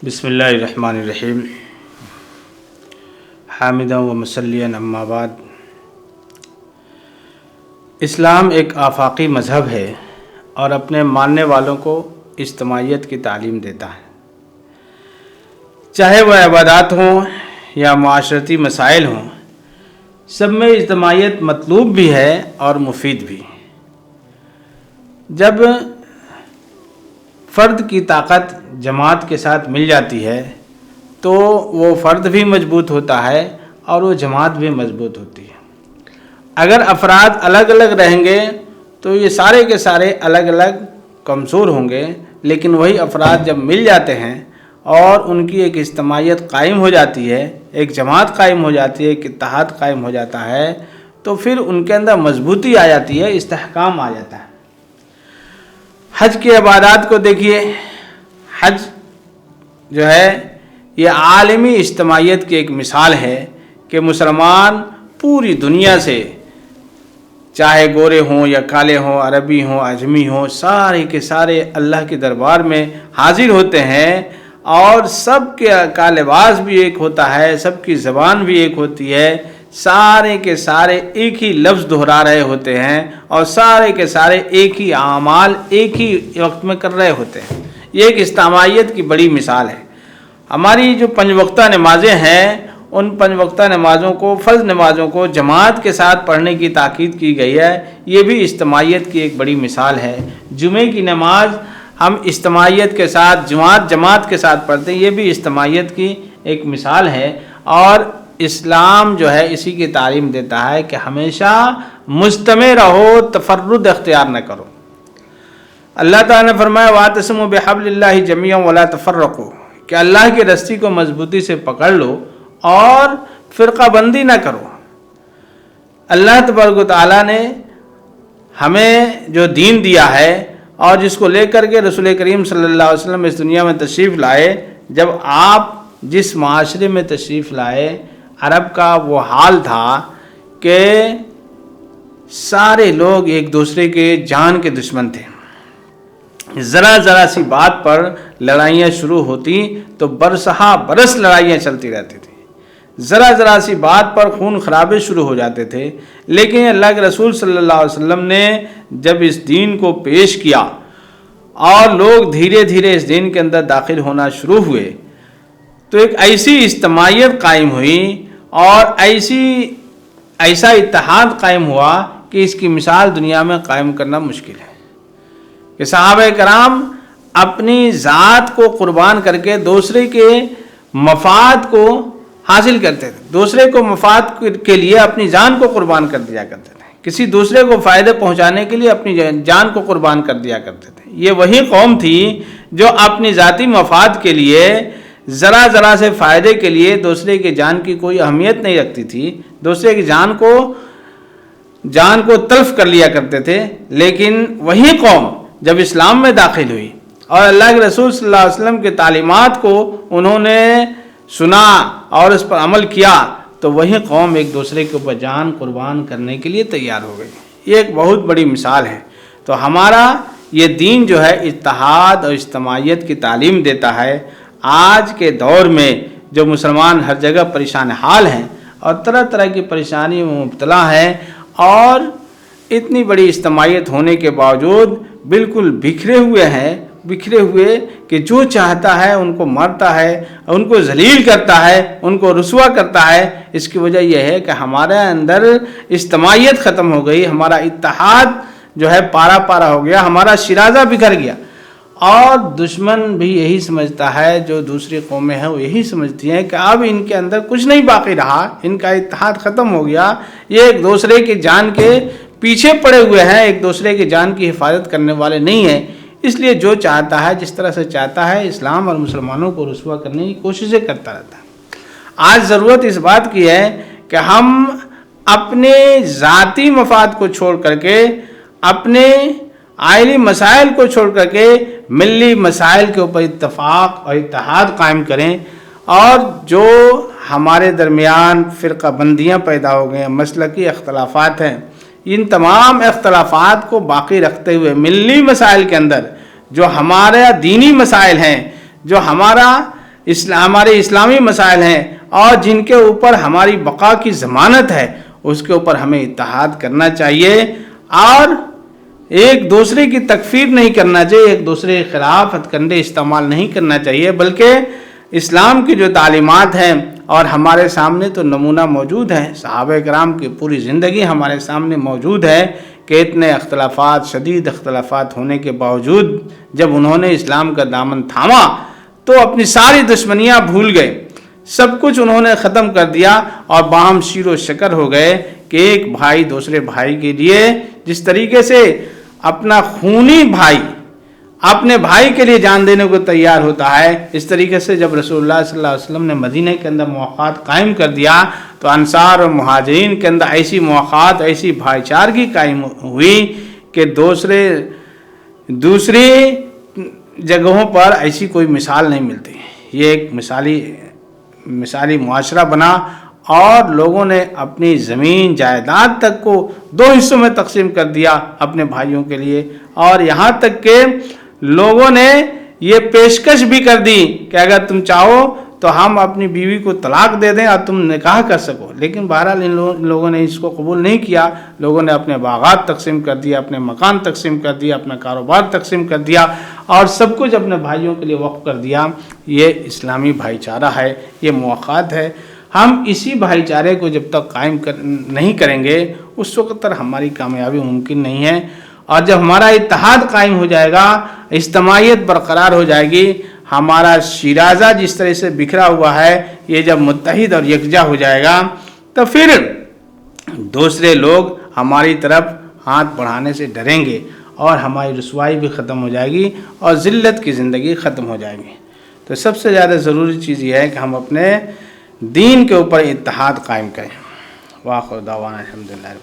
بسم اللہ الرحمن الرحیم حامداً و مصلیاً اما بعد۔ اسلام ایک آفاقی مذہب ہے اور اپنے ماننے والوں کو اجتماعیت کی تعلیم دیتا ہے، چاہے وہ عبادات ہوں یا معاشرتی مسائل ہوں، سب میں اجتماعیت مطلوب بھی ہے اور مفید بھی۔ جب فرد کی طاقت جماعت کے ساتھ مل جاتی ہے تو وہ فرد بھی مضبوط ہوتا ہے اور وہ جماعت بھی مضبوط ہوتی ہے۔ اگر افراد الگ الگ رہیں گے تو یہ سارے کے سارے الگ الگ کمزور ہوں گے، لیکن وہی افراد جب مل جاتے ہیں اور ان کی ایک اجتماعیت قائم ہو جاتی ہے، ایک جماعت قائم ہو جاتی ہے، ایک اتحاد قائم ہو جاتا ہے، تو پھر ان کے اندر مضبوطی آ جاتی ہے، استحکام آ جاتا ہے۔ حج کی عبادات کو دیکھیے، حج جو ہے یہ عالمی اجتماعیت کی ایک مثال ہے کہ مسلمان پوری دنیا سے، چاہے گورے ہوں یا کالے ہوں، عربی ہوں، اجمی ہوں، سارے کے سارے اللہ کے دربار میں حاضر ہوتے ہیں، اور سب کا لباس بھی ایک ہوتا ہے، سب کی زبان بھی ایک ہوتی ہے، سارے کے سارے ایک ہی لفظ دہرا رہے ہوتے ہیں، اور سارے کے سارے ایک ہی اعمال ایک ہی وقت میں کر رہے ہوتے ہیں۔ یہ ایک اجتماعیت کی بڑی مثال ہے۔ ہماری جو 5 وقتہ نمازیں ہیں، ان 5 وقتہ نمازوں کو، فرض نمازوں کو جماعت کے ساتھ پڑھنے کی تاکید کی گئی ہے، یہ بھی اجتماعیت کی ایک بڑی مثال ہے۔ جمعے کی نماز ہم اجتماعیت کے ساتھ، جماعت کے ساتھ پڑھتے ہیں، یہ بھی اجتماعیت کی ایک مثال ہے، اور اسلام جو ہے اسی کی تعلیم دیتا ہے کہ ہمیشہ مجتمع رہو، تفرد اختیار نہ کرو۔ اللہ تعالیٰ نے فرمایا وَاعْتَصِمُوا بِحَبْلِ اللَّهِ جَمِيعًا وَلَا تَفَرَّقُوا، کہ اللہ کی رسی کو مضبوطی سے پکڑ لو اور فرقہ بندی نہ کرو۔ اللہ تبارک و تعالیٰ نے ہمیں جو دین دیا ہے اور جس کو لے کر کے رسول کریم صلی اللہ علیہ وسلم اس دنیا میں تشریف لائے، جب آپ جس معاشرے میں تشریف لائے، عرب کا وہ حال تھا کہ سارے لوگ ایک دوسرے کے جان کے دشمن تھے۔ ذرا سی بات پر لڑائیاں شروع ہوتی تو برسہ برس لڑائیاں چلتی رہتی تھیں، ذرا سی بات پر خون خرابے شروع ہو جاتے تھے۔ لیکن اللہ کے رسول صلی اللہ علیہ وسلم نے جب اس دین کو پیش کیا اور لوگ دھیرے دھیرے اس دین کے اندر داخل ہونا شروع ہوئے، تو ایک ایسی اجتماعیت قائم ہوئی اور ایسا اتحاد قائم ہوا کہ اس کی مثال دنیا میں قائم کرنا مشکل ہے، کہ صحابہ کرام اپنی ذات کو قربان کر کے دوسرے کے مفاد کو حاصل کرتے تھے، دوسرے کو مفاد کے لیے اپنی جان کو قربان کر دیا کرتے تھے، کسی دوسرے کو فائدہ پہنچانے کے لیے اپنی جان کو قربان کر دیا کرتے تھے۔ یہ وہی قوم تھی جو اپنی ذاتی مفاد کے لیے، ذرا سے فائدے کے لیے دوسرے کی جان کی کوئی اہمیت نہیں رکھتی تھی، دوسرے کی جان کو تلف کر لیا کرتے تھے۔ لیکن وہی قوم جب اسلام میں داخل ہوئی اور اللہ کے رسول صلی اللہ علیہ وسلم کے تعلیمات کو انہوں نے سنا اور اس پر عمل کیا، تو وہی قوم ایک دوسرے کے اوپر جان قربان کرنے کے لیے تیار ہو گئی۔ یہ ایک بہت بڑی مثال ہے۔ تو ہمارا یہ دین جو ہے اتحاد اور اجتماعیت کی تعلیم دیتا ہے۔ آج کے دور میں جو مسلمان ہر جگہ پریشان حال ہیں اور طرح کی پریشانی میں مبتلا ہیں، اور اتنی بڑی اجتماعیت ہونے کے باوجود بالکل بکھرے ہوئے کہ جو چاہتا ہے ان کو مارتا ہے، ان کو ذلیل کرتا ہے، ان کو رسوا کرتا ہے۔ اس کی وجہ یہ ہے کہ ہمارے اندر اجتماعیت ختم ہو گئی، ہمارا اتحاد جو ہے پارا ہو گیا، ہمارا شرازہ بکھر گیا۔ اور دشمن بھی یہی سمجھتا ہے، جو دوسری قومیں ہیں وہ یہی سمجھتی ہیں کہ اب ان کے اندر کچھ نہیں باقی رہا، ان کا اتحاد ختم ہو گیا، یہ ایک دوسرے کی جان کے پیچھے پڑے ہوئے ہیں، ایک دوسرے کی جان کی حفاظت کرنے والے نہیں ہیں۔ اس لیے جو چاہتا ہے، جس طرح سے چاہتا ہے، اسلام اور مسلمانوں کو رسوا کرنے کی کوششیں کرتا رہتا ہے۔ آج ضرورت اس بات کی ہے کہ ہم اپنے ذاتی مفاد کو چھوڑ کر کے، اپنے عائلی مسائل کو چھوڑ کر کے ملی مسائل کے اوپر اتفاق اور اتحاد قائم کریں، اور جو ہمارے درمیان فرقہ بندیاں پیدا ہو گئے ہیں، مسلکی اختلافات ہیں، ان تمام اختلافات کو باقی رکھتے ہوئے ملی مسائل کے اندر جو ہمارے دینی مسائل ہیں، جو ہمارا ہمارے اسلامی مسائل ہیں اور جن کے اوپر ہماری بقا کی ضمانت ہے، اس کے اوپر ہمیں اتحاد کرنا چاہیے اور ایک دوسرے کی تکفیر نہیں کرنا چاہیے، ایک دوسرے کے خلاف ہتھ کنڈے استعمال نہیں کرنا چاہیے، بلکہ اسلام کی جو تعلیمات ہیں اور ہمارے سامنے تو نمونہ موجود ہے، صحابہ کرام کی پوری زندگی ہمارے سامنے موجود ہے کہ اتنے اختلافات، شدید اختلافات ہونے کے باوجود جب انہوں نے اسلام کا دامن تھاما تو اپنی ساری دشمنیاں بھول گئے، سب کچھ انہوں نے ختم کر دیا اور باہم شیر و شکر ہو گئے کہ ایک بھائی دوسرے بھائی کے لیے جس طریقے سے اپنا خونی بھائی اپنے بھائی کے لیے جان دینے کو تیار ہوتا ہے، اس طریقے سے جب رسول اللہ صلی اللہ علیہ وسلم نے مدینہ کے اندر مواقعات قائم کر دیا تو انصار اور مہاجرین کے اندر ایسی مواقعات، ایسی بھائی چارگی قائم ہوئی کہ دوسری جگہوں پر ایسی کوئی مثال نہیں ملتی۔ یہ ایک مثالی معاشرہ بنا اور لوگوں نے اپنی زمین جائیداد تک کو 2 حصوں میں تقسیم کر دیا اپنے بھائیوں کے لیے، اور یہاں تک کہ لوگوں نے یہ پیشکش بھی کر دی کہ اگر تم چاہو تو ہم اپنی بیوی کو طلاق دے دیں اور تم نکاح کر سکو، لیکن بہرحال ان لوگوں نے اس کو قبول نہیں کیا۔ لوگوں نے اپنے باغات تقسیم کر دیا، اپنے مکان تقسیم کر دیا، اپنا کاروبار تقسیم کر دیا اور سب کچھ اپنے بھائیوں کے لیے وقف کر دیا۔ یہ اسلامی بھائی چارہ ہے، یہ مواقعات ہے۔ ہم اسی بھائی چارے کو جب تک قائم نہیں کریں گے اس وقت تک ہماری کامیابی ممکن نہیں ہے، اور جب ہمارا اتحاد قائم ہو جائے گا، اجتماعیت برقرار ہو جائے گی، ہمارا شیرازہ جس طرح سے بکھرا ہوا ہے یہ جب متحد اور یکجا ہو جائے گا تو پھر دوسرے لوگ ہماری طرف ہاتھ بڑھانے سے ڈریں گے اور ہماری رسوائی بھی ختم ہو جائے گی اور ذلت کی زندگی ختم ہو جائے گی۔ تو سب سے زیادہ ضروری چیز یہ ہے کہ ہم اپنے دین کے اوپر اتحاد قائم کریں۔ وآخر دعوانا الحمدللہ۔